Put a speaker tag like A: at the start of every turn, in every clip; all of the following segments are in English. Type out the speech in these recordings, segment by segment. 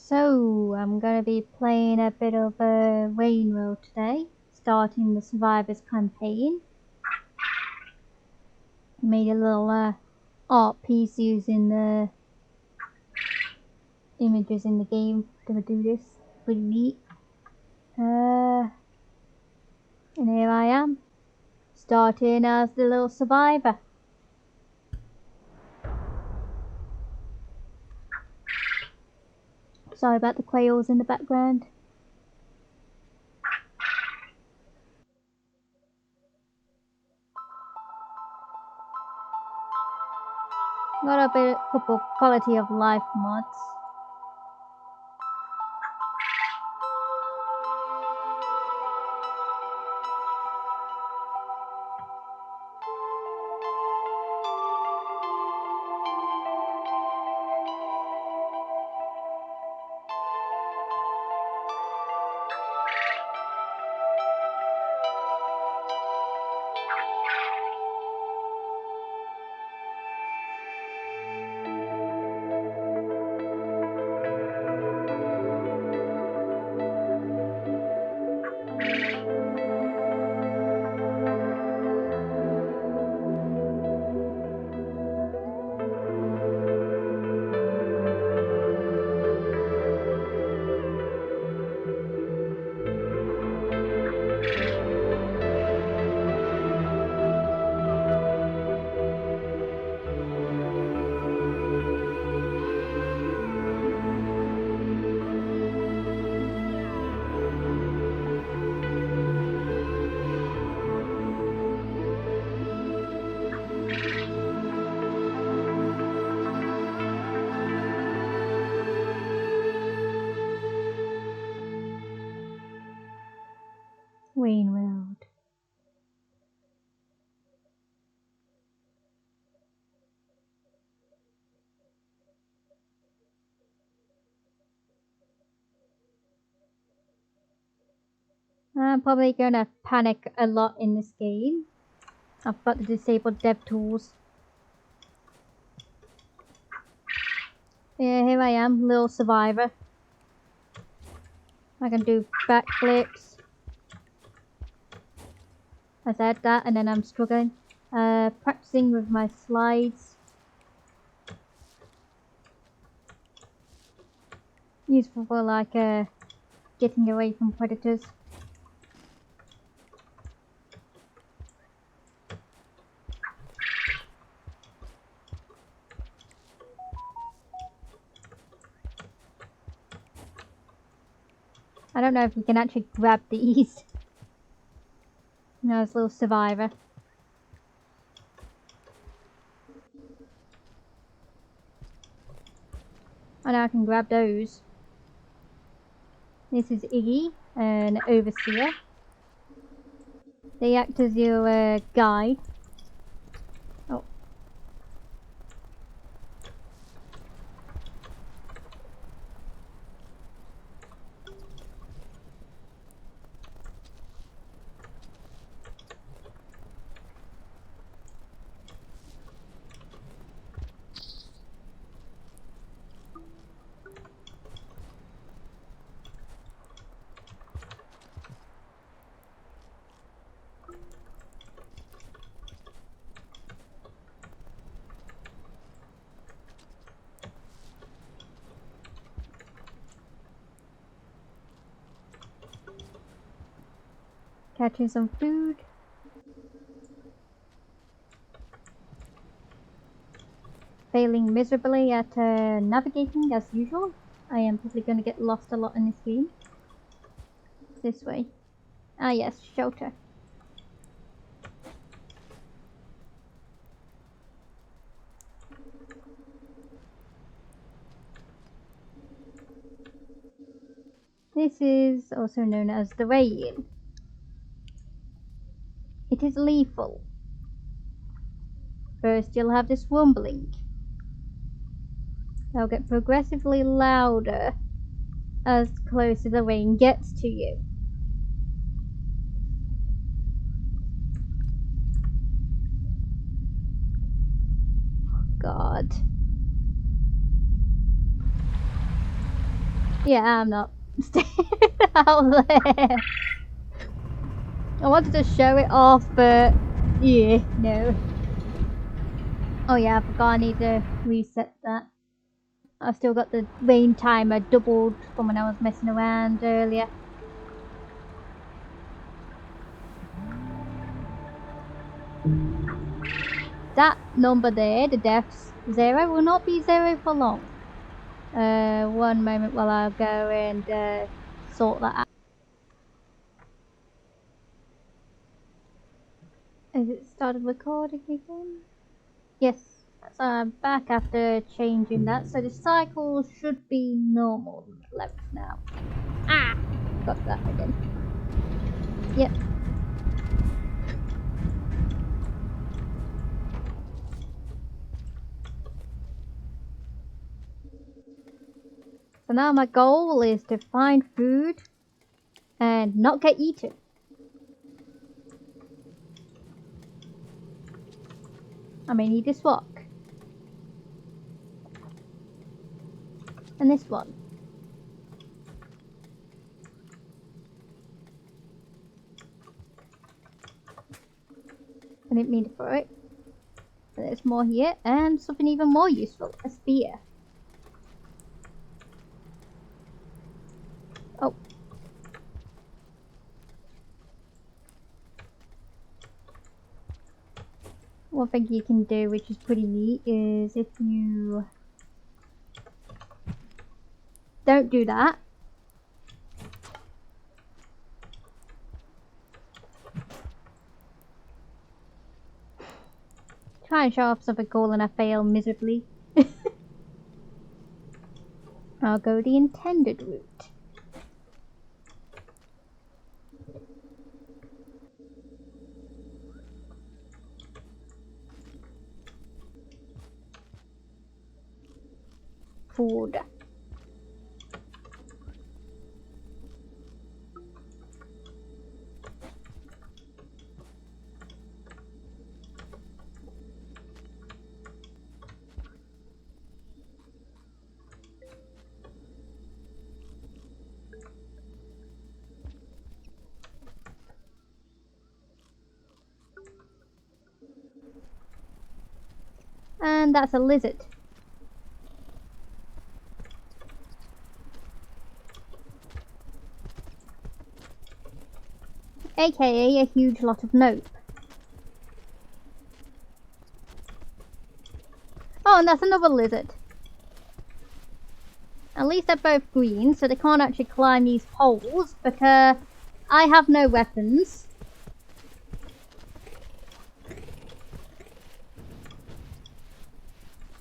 A: So, I'm gonna be playing a bit of a Rain World today, starting the Survivors campaign. Made a little art piece using the images in the game to do this. Pretty neat. And here I am, starting as the little survivor. Sorry about the quails in the background. Got a couple quality of life mods. Rain World. I'm probably gonna panic a lot in this game. I've got the disabled dev tools. Yeah, here I am, little survivor. I can do backflips. I said that and then I'm struggling. Practicing with my slides. Useful for like getting away from predators. I don't know if you can actually grab these. No, it's a little survivor. I know I can grab those. This is Iggy, an overseer. They act as your guide. Oh. Catching some food. Failing miserably at navigating as usual. I am probably going to get lost a lot in this game. This way. Ah yes, shelter. This is also known as the rain. It is lethal. First you'll have this rumbling. They'll get progressively louder as closer the rain gets to you. God. Yeah, I'm not staying out there. I wanted to show it off, but yeah, no. Oh yeah, I forgot I need to reset that. I've still got the rain timer doubled from when I was messing around earlier. That number there, the deaths, 0, will not be 0 for long. One moment while I go and sort that out. Has it started recording again? Yes, so I'm back after changing that, so the cycle should be normal length now. Ah! Got that again. Yep. So now my goal is to find food and not get eaten. I may need this rock. And this one. I didn't mean to throw it. But there's more here, and something even more useful, a spear. Oh. One thing you can do, which is pretty neat, is if you don't do that, try and show off something cool and I fail miserably. I'll go the intended route. Food. And that's a lizard. AKA a huge lot of nope. Oh, and that's another lizard. At least they're both green, so they can't actually climb these poles, because I have no weapons.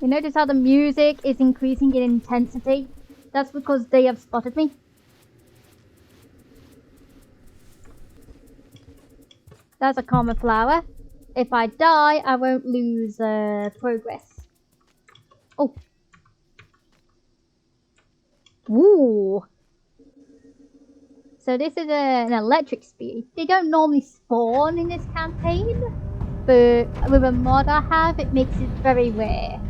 A: You notice how the music is increasing in intensity? That's because they have spotted me. That's a common flower. If I die, I won't lose progress. Oh. Ooh. So this is an electric spear. They don't normally spawn in this campaign, but with a mod I have, it makes it very rare.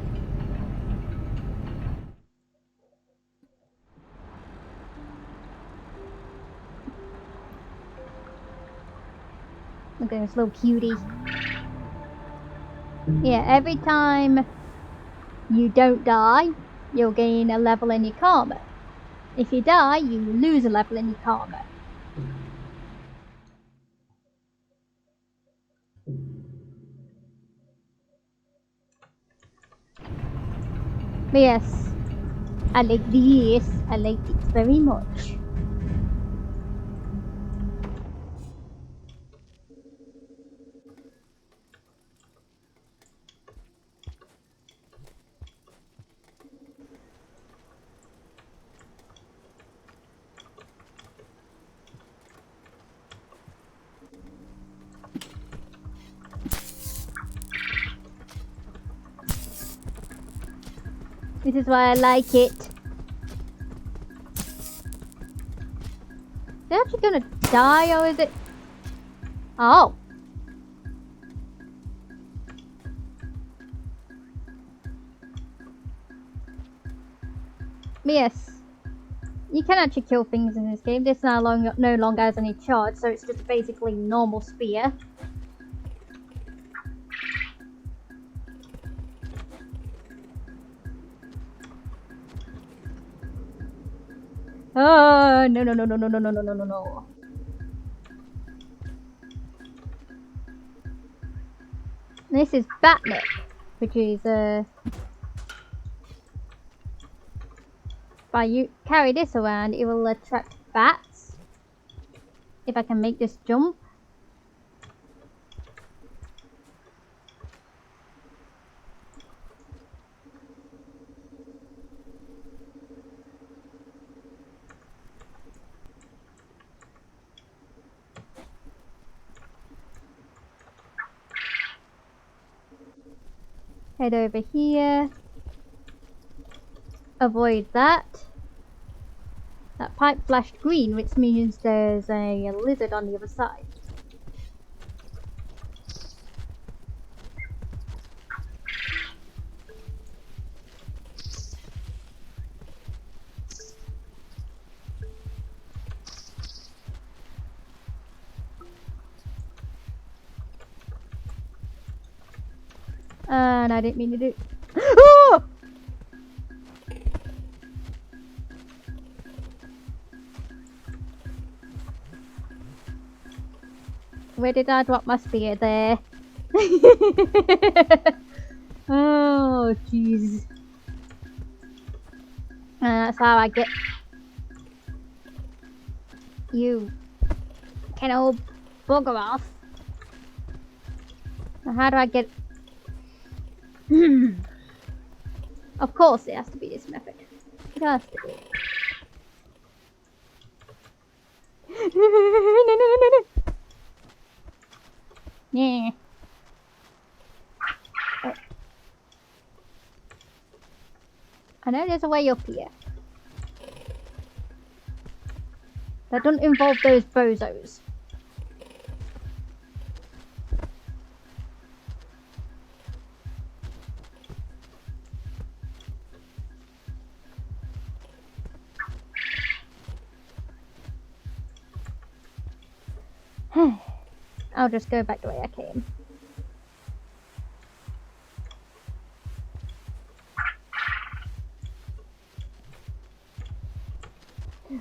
A: Look at this little cutie. Yeah, every time you don't die, you'll gain a level in your karma. If you die, you lose a level in your karma. But yes, I like this. I like it very much. This is why I like it. They're actually gonna die, or is it? Oh. Yes. You can actually kill things in this game. This no longer has any charge, so it's just basically normal spear. Oh, no, no, no, no, no, no, no, no, no, no, no. This is Batnik, which is, if I carry this around, it will attract bats. If I can make this jump. Head over here. Avoid that. That pipe flashed green, which means there's a lizard on the other side. And I didn't mean to do. Oh! Where did I drop my spear? There. Oh, jeez. That's how I get you. Can old bugger off. How do I get? Of course, it has to be this method. It has to be. No. Yeah. Oh. I know there's a way up here. That doesn't involve those bozos. I'll just go back the way I came.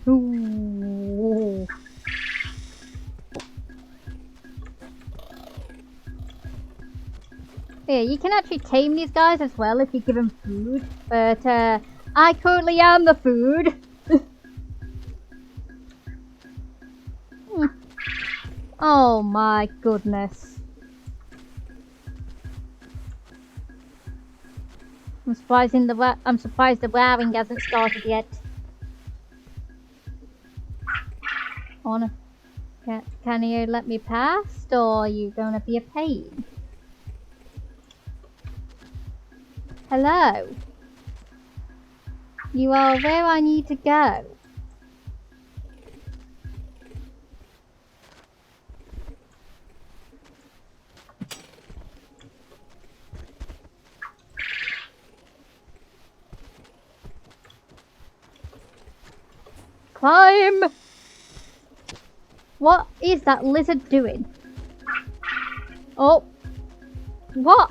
A: Ooh. Yeah, you can actually tame these guys as well if you give them food, but I currently am the food. Oh my goodness. I'm surprised the wearing hasn't started yet. Can you let me past, or are you gonna be a pain? Hello? You are where I need to go. Climb! What is that lizard doing? Oh. What?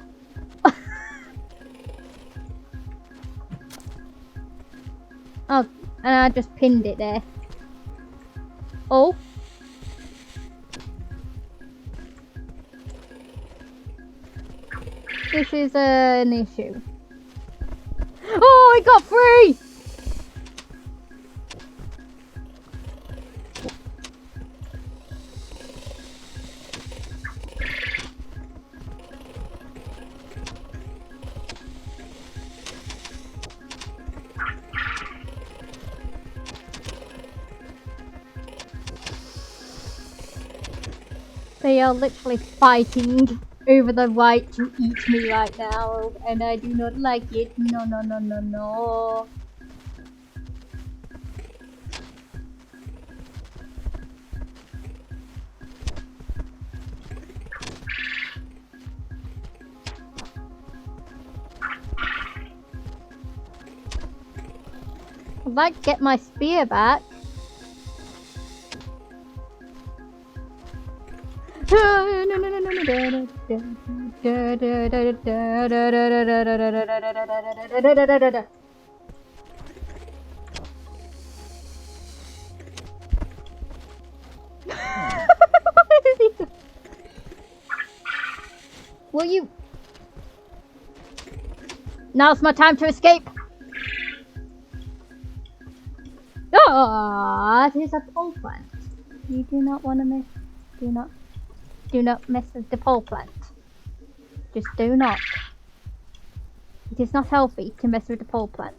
A: Oh, and I just pinned it there. Oh. This is an issue. Oh, I got free! They are literally fighting over the right to eat me right now, and I do not like it. No, no, no, no, no. would like to get my spear back. Will you? Now's my time to escape. Ah, it is a pole plant. You do not want to miss. Do not mess with the pole plant. Just do not. It is not healthy to mess with the pole plant.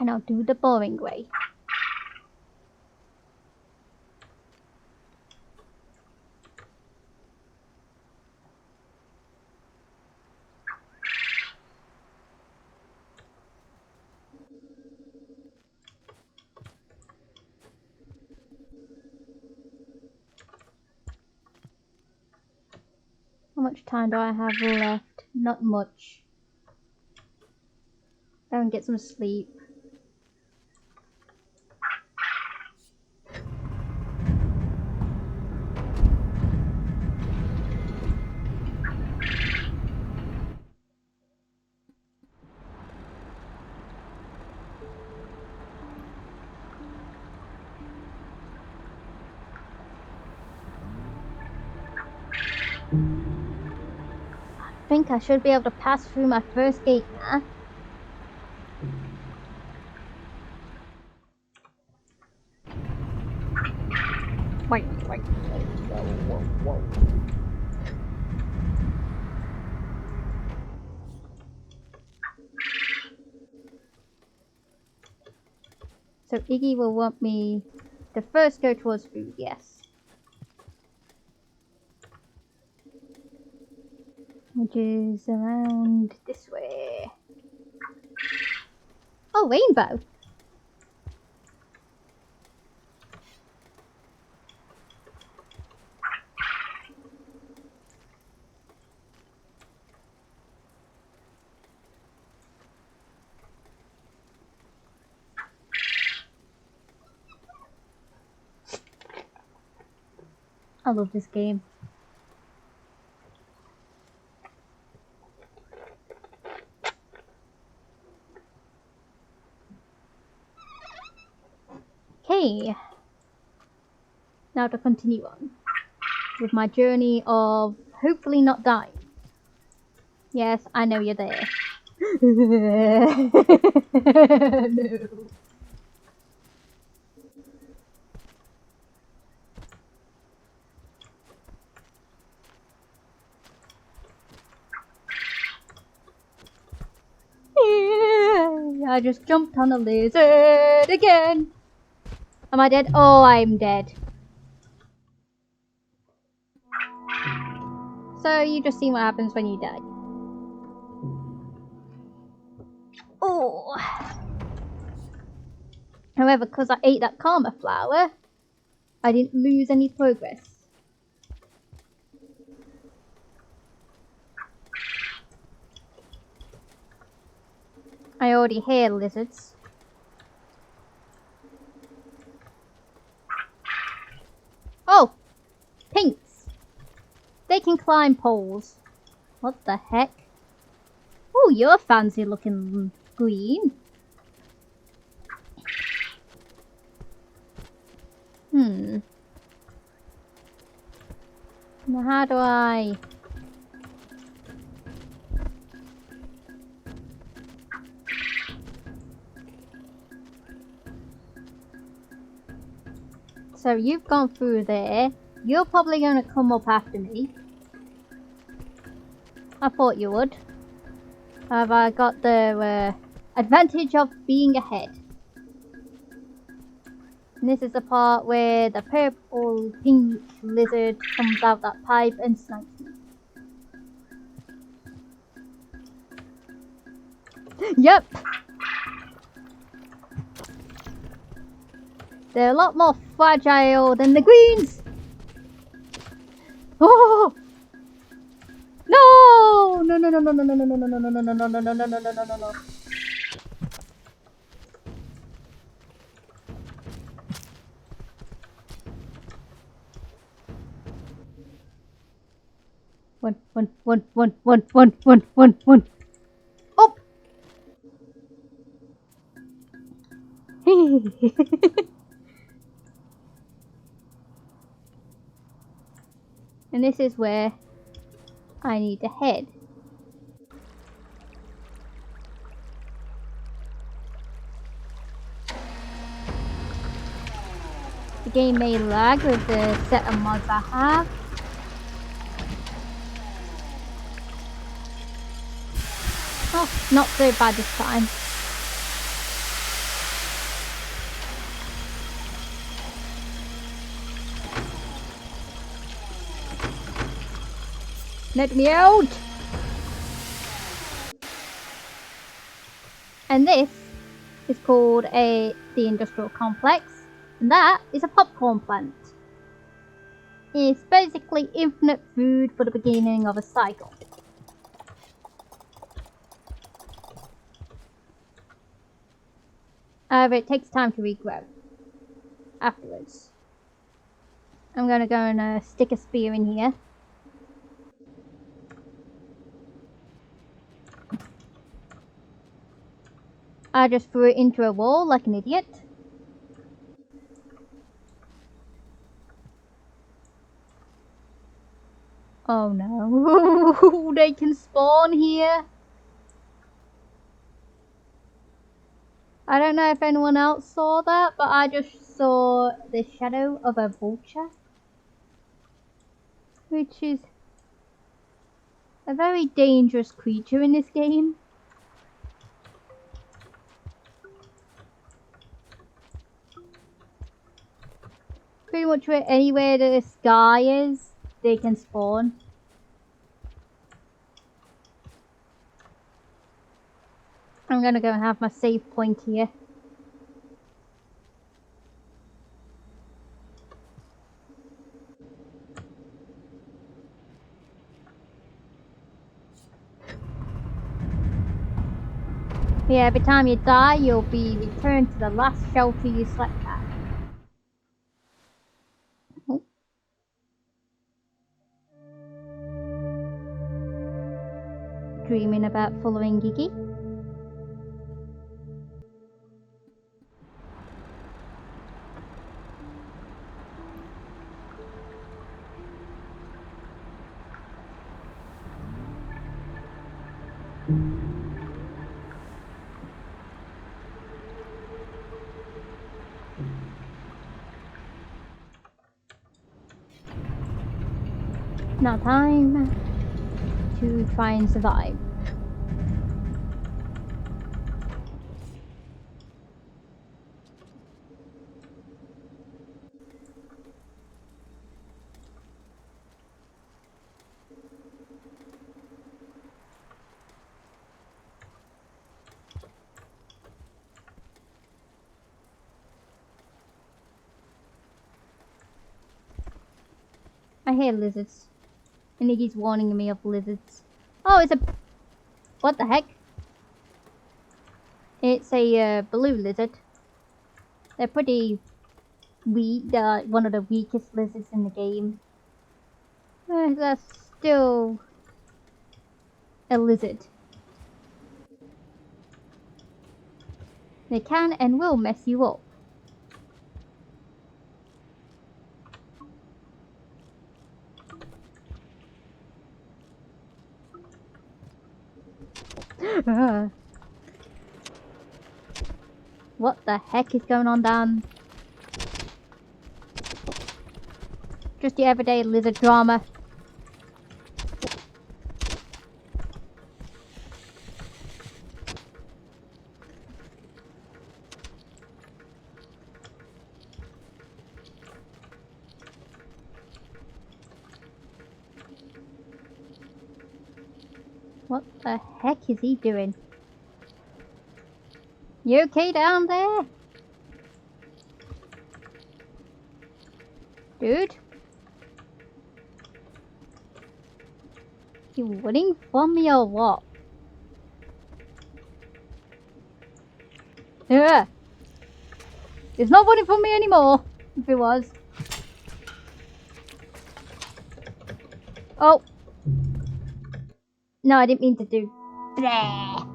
A: And I'll do the boring way. How much time do I have left? Not much. Go and get some sleep. I think I should be able to pass through my first gate now. Wait. Whoa. So Iggy will want me to first go towards food, yes. Which is around this way. Oh, rainbow! I love this game. Okay, now to continue on with my journey of hopefully not dying. Yes, I know you're there. No. I just jumped on a lizard again. Am I dead? Oh, I'm dead. So you just see what happens when you die. Oh. However, because I ate that karma flower, I didn't lose any progress. I already hear lizards. Oh! Pinks! They can climb poles. What the heck? Oh, you're fancy looking green. Now how do I... So you've gone through there. You're probably going to come up after me. I thought you would. Have I got the advantage of being ahead? And this is the part where the purple pink lizard comes out that pipe and snipes me. Yep! They're a lot more fragile than the greens! Oh! No! No, no, no, no, no, no, no, no, no, no, no, no, no, no, no, no, no, no, no, no. One. Oh! And this is where I need to head. The game may lag with the set of mods I have. Oh, not so bad this time. Let me out! And this is called the industrial complex, and that is a popcorn plant. It's basically infinite food for the beginning of a cycle. However, it takes time to regrow afterwards. I'm gonna go and stick a spear in here. I just threw it into a wall like an idiot. Oh no, they can spawn here. I don't know if anyone else saw that, but I just saw the shadow of a vulture. Which is a very dangerous creature in this game. Pretty much anywhere the sky is, they can spawn. I'm gonna go and have my save point here. Yeah, every time you die, you'll be returned to the last shelter you slept at. Oh. Dreaming about following Gigi? Now time to try and survive. I hear lizards. I think he's warning me of lizards. Oh, it's a... What the heck? It's a blue lizard. They're pretty weak. They're one of the weakest lizards in the game. That's still a lizard. They can and will mess you up. What the heck is going on down? Just your everyday lizard drama. What the heck is he doing? You okay down there? Dude? You running from me or what? Yeah. It's not running from me anymore, if it was. Oh. No, I didn't mean to do. Bleh.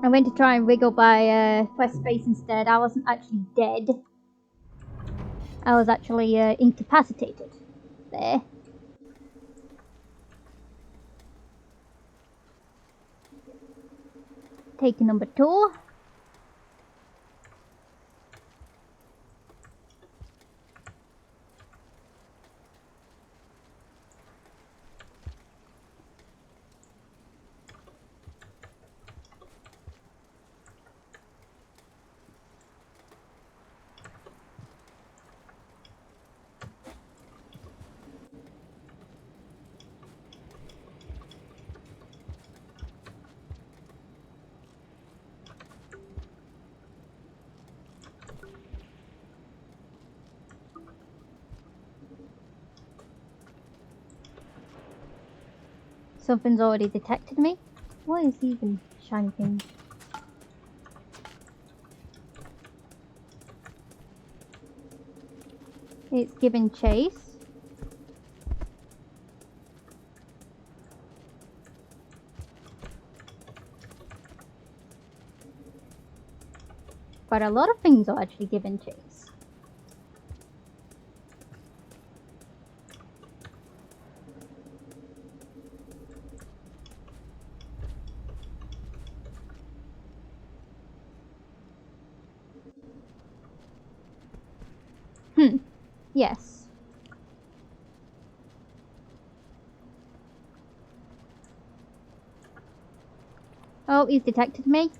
A: I went to try and wiggle by press space instead. I wasn't actually dead. I was actually incapacitated. There. Take number 2. Something's already detected me. What is even shiny thing? It's giving chase. But a lot of things are actually giving chase. Yes. Oh, he's detected me.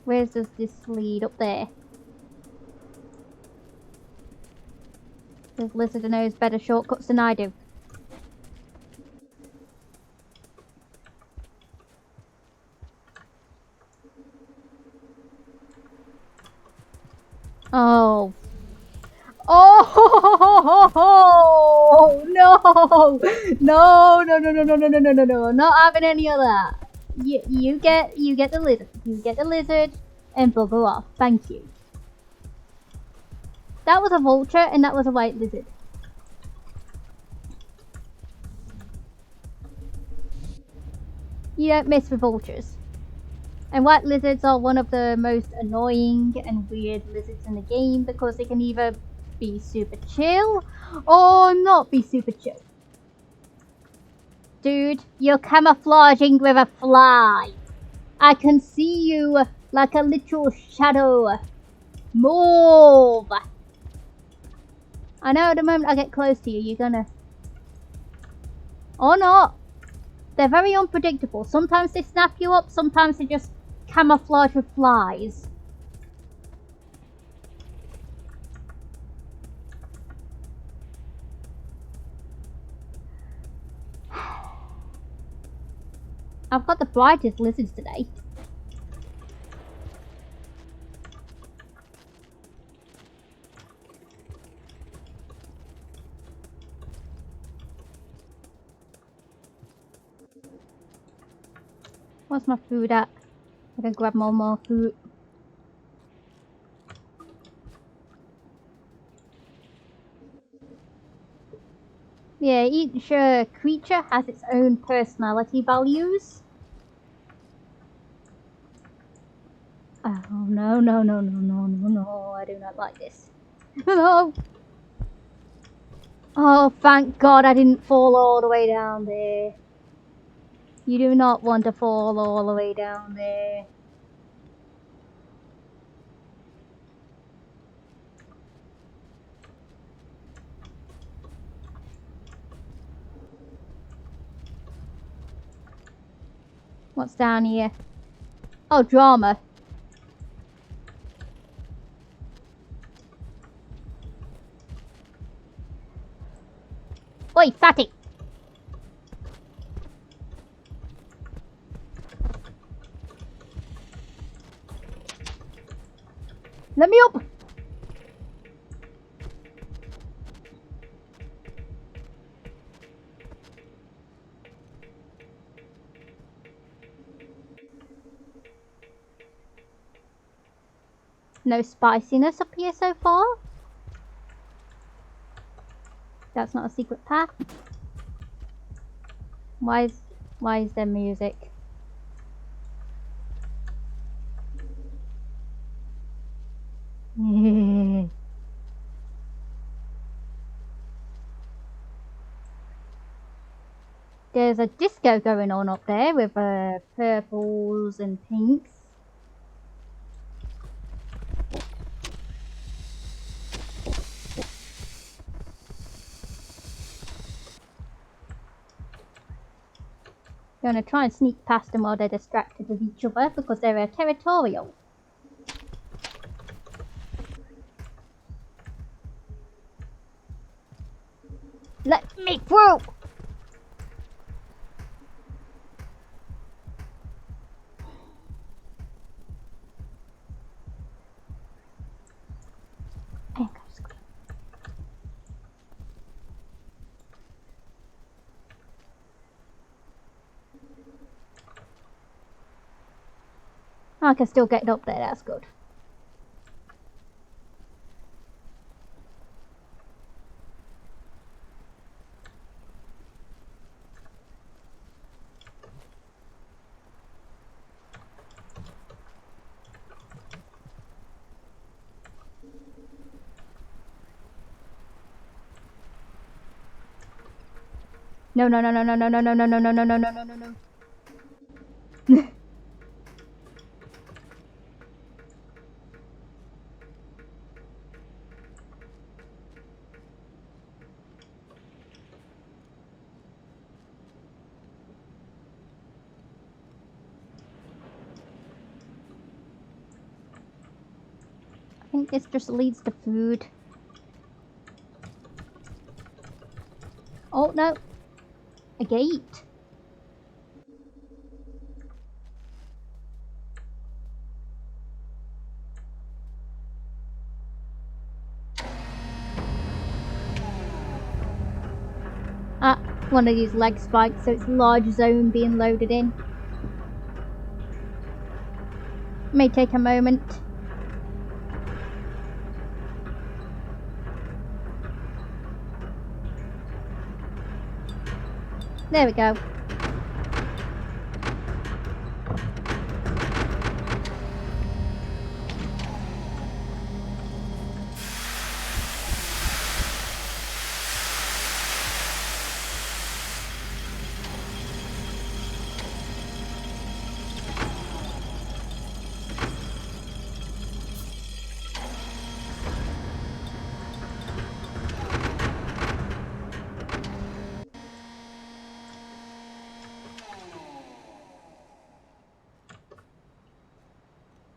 A: Where does this lead? Up there. This lizard knows better shortcuts than I do. Oh. Oh no! No! No! No! No! No! No! No! No! No! No! Not having any of that. You get the lizard. You get the lizard and bugger off. Thank you. That was a vulture and that was a white lizard. You don't mess with vultures. And white lizards are one of the most annoying and weird lizards in the game because they can either be super chill or not be super chill. Dude, you're camouflaging with a fly. I can see you like a little shadow. Move! I know the moment I get close to you, you're gonna... Or not. They're very unpredictable. Sometimes they snap you up, sometimes they just camouflage with flies. I've got the brightest lizards today. Where's my food at? I can grab more food. Yeah, each creature has its own personality values. Oh no, no, no, no, no, no, no, I do not like this. No! Oh, thank God I didn't fall all the way down there. You do not want to fall all the way down there. What's down here? Oh, drama. Oi, fatty! Let me up! No spiciness up here so far. That's not a secret path. Why is there music? There's a disco going on up there with purples and pinks. Gonna try and sneak past them while they're distracted with each other because they're territorial. Let me through! I can still get up there, that's good. No, no, no, no, no, no, no, no, no, no, no, no, no, no, no, no. I think this just leads to food. Oh no, a gate. Ah, one of these leg spikes, so it's large zone being loaded in. May take a moment. There we go.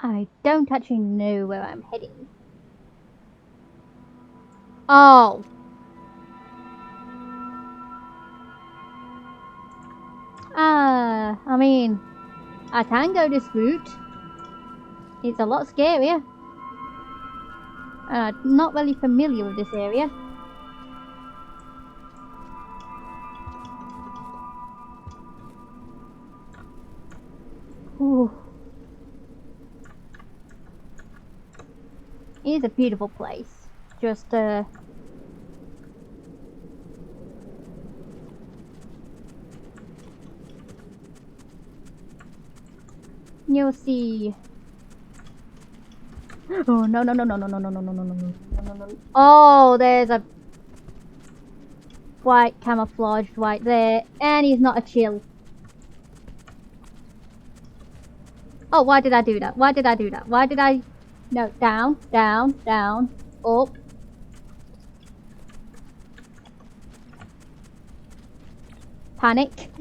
A: I don't actually know where I'm heading. Oh! I mean, I can go this route. It's a lot scarier. I'm not really familiar with this area. Ooh. It is a beautiful place. Just, you'll see. Oh, no, no, no, no, no, no, no, no, no, no, no, no, no. Oh, there's a white camouflaged right there. And he's not a chill. Oh, why did I do that? Why did I do that? Why did I... No, down, down, down, up. Panic.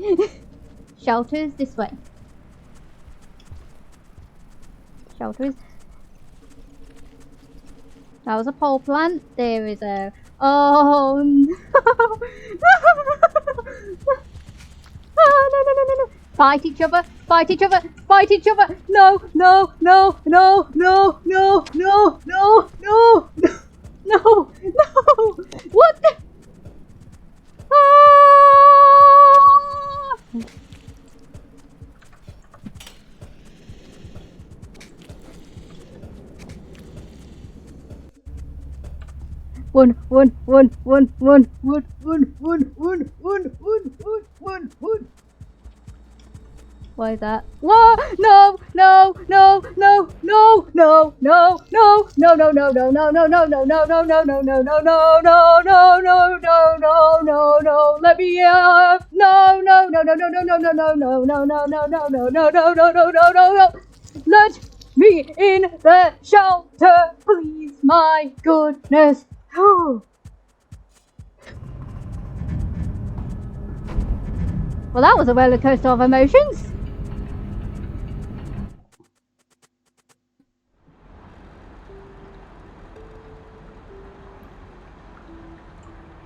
A: Shelters this way. Shelters. That was a pole plant. There is a... Oh, no. No. Fight each other, fight each other, fight each other. No. What the? Ah! One. Why is that? Whoa! No! Let me up! No! Let me in the shelter, please! My goodness! Oh. Well, that was a roller coaster of emotions.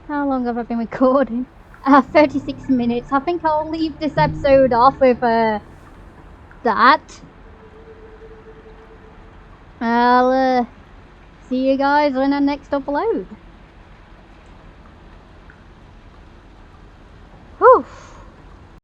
A: How long have I been recording? 36 minutes. I think I'll leave this episode off with that. I'll see you guys on our next upload.